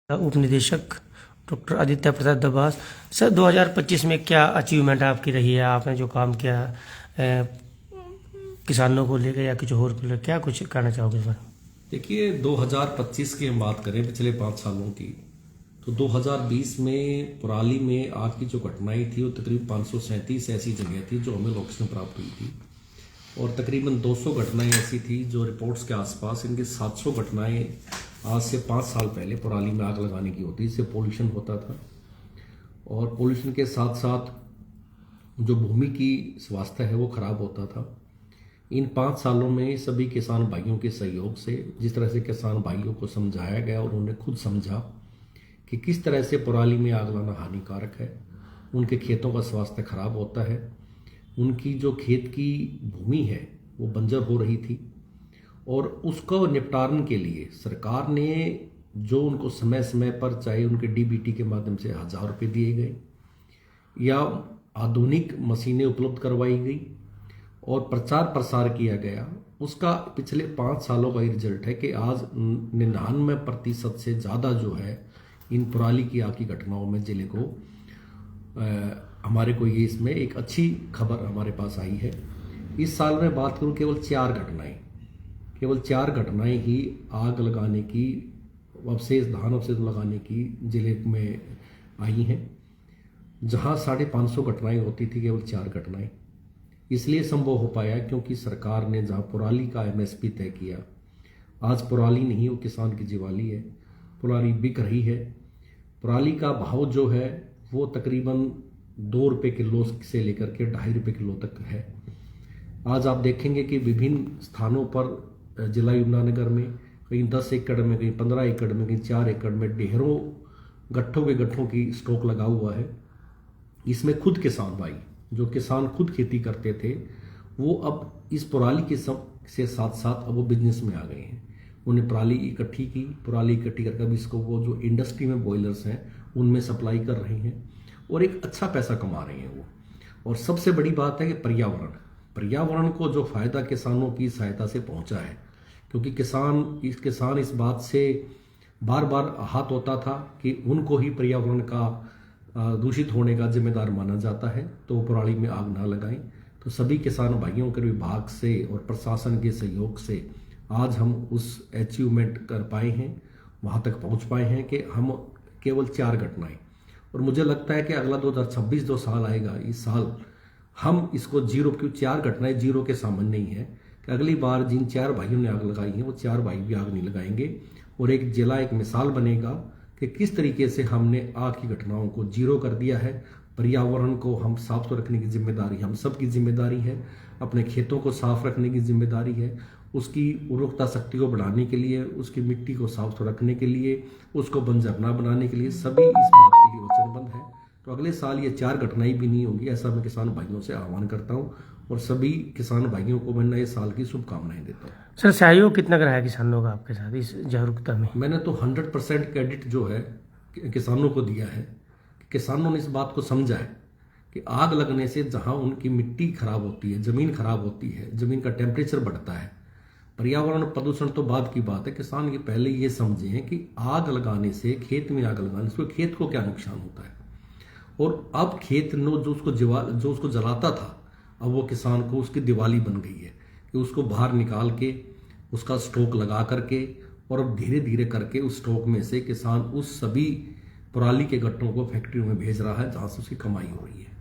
उप निदेशक डॉक्टर आदित्य प्रसाद दबास। सर, 2025 में क्या अचीवमेंट आपकी रही है? आपने जो काम किया किसानों को लेकर या कुछ और को लेकर, क्या कुछ कहना चाहोगे सर? देखिए, 2025 की हम बात करें पिछले 5 सालों की, तो 2020 में पराली में आग की जो घटनाएं थी वो तकरीबन 537 ऐसी जगह थी जो हमें लोकेशन प्राप्त हुई थी, और तकरीबन 200 घटनाएं ऐसी थी जो रिपोर्ट्स के आसपास। इनकी 700 घटनाएं आज से 5 साल पहले पराली में आग लगाने की होती, इससे पोल्यूशन होता था, और पोल्यूशन के साथ साथ जो भूमि की स्वास्थ्य है वो खराब होता था। इन 5 सालों में सभी किसान भाइयों के सहयोग से, जिस तरह से किसान भाइयों को समझाया गया और उन्होंने खुद समझा कि किस तरह से पराली में आग लगाना हानिकारक है, उनके खेतों का स्वास्थ्य खराब होता है, उनकी जो खेत की भूमि है वो बंजर हो रही थी, और उसको निपटारन के लिए सरकार ने जो उनको समय समय पर, चाहे उनके डीबीटी के माध्यम से 1000 रुपये दिए गए या आधुनिक मशीनें उपलब्ध करवाई गई और प्रचार प्रसार किया गया, उसका पिछले 5 सालों का ही रिजल्ट है कि आज 99% से ज़्यादा जो है इन पराली की आग की घटनाओं में जिले को हमारे को ये इसमें एक अच्छी खबर हमारे पास आई है। इस साल में बात करूं, केवल 4 घटनाएं ही आग लगाने की, धान अवशेष लगाने की जिले में आई हैं, जहां 550 घटनाएं होती थी, केवल 4 घटनाएं। इसलिए संभव हो पाया क्योंकि सरकार ने जहां पराली का एमएसपी तय किया, आज पराली नहीं, वो किसान की जीवाली है, पराली बिक रही है। पराली का भाव जो है वो तकरीबन 2 रुपये किलो से लेकर के 2.5 रुपये किलो तक है। आज आप देखेंगे कि विभिन्न स्थानों पर जिला यमुनानगर में कहीं 10 एकड़ में, कहीं 15 एकड़ में, कहीं 4 एकड़ में ढेरों गट्ठों की स्टॉक लगा हुआ है। इसमें खुद किसान भाई, जो किसान खुद खेती करते थे, वो अब इस पराली के से साथ साथ अब वो बिजनेस में आ गए हैं। उन्हें पराली इकट्ठी करके अब इसको वो जो इंडस्ट्री में बॉयलर्स हैं उनमें सप्लाई कर रहे हैं और एक अच्छा पैसा कमा रहे हैं वो। और सबसे बड़ी बात है कि पर्यावरण को जो फायदा किसानों की सहायता से पहुंचा है, क्योंकि किसान इस बात से बार बार आहत होता था कि उनको ही पर्यावरण का दूषित होने का जिम्मेदार माना जाता है, तो पराली में आग ना लगाएं। तो सभी किसान भाइयों के विभाग से और प्रशासन के सहयोग से आज हम उस अचीवमेंट कर पाए हैं, वहाँ तक पहुँच पाए हैं कि हम केवल 4 घटनाएं, और मुझे लगता है कि अगला 2026 जो साल आएगा, इस साल हम इसको 0, क्यों 4 घटनाएं 0 के सामान्य नहीं है, कि अगली बार जिन 4 भाइयों ने आग लगाई है वो 4 भाई भी आग नहीं लगाएंगे, और एक जिला एक मिसाल बनेगा कि किस तरीके से हमने आग की घटनाओं को 0 कर दिया है। पर्यावरण को हम साफ रखने की जिम्मेदारी हम सबकी जिम्मेदारी है, अपने खेतों को साफ रखने की जिम्मेदारी है, उसकी उर्वरकता शक्ति को बढ़ाने के लिए, उसकी मिट्टी को साफ रखने के लिए, उसको बंजर न बनाने के लिए सभी इस बात के लिए वचनबद्ध है। तो अगले साल ये 4 घटनाएं भी नहीं होगी, ऐसा मैं किसान भाइयों से आह्वान करता हूँ, और सभी किसान भाइयों को मैं नए साल की शुभकामनाएं देता हूँ। सर, सहयोग कितना रहा किसानों का आपके साथ इस जागरूकता में? मैंने तो 100% क्रेडिट जो है किसानों को दिया है। किसानों ने इस बात को समझा है कि आग लगने से जहां उनकी मिट्टी खराब होती है, जमीन खराब होती है, जमीन का टेम्परेचर बढ़ता है, पर्यावरण प्रदूषण तो बाद की बात है, किसान ये पहले ये समझे हैं कि आग लगाने से, खेत में आग लगाने से खेत को क्या नुकसान होता है, और अब खेत जो उसको जलाता था, अब वो किसान को उसकी दिवाली बन गई है कि उसको बाहर निकाल के उसका स्टॉक लगा करके, और अब धीरे धीरे करके उस स्टॉक में से किसान उस सभी पराली के गट्टों को फैक्ट्रियों में भेज रहा है जहां से उसकी कमाई हो रही है।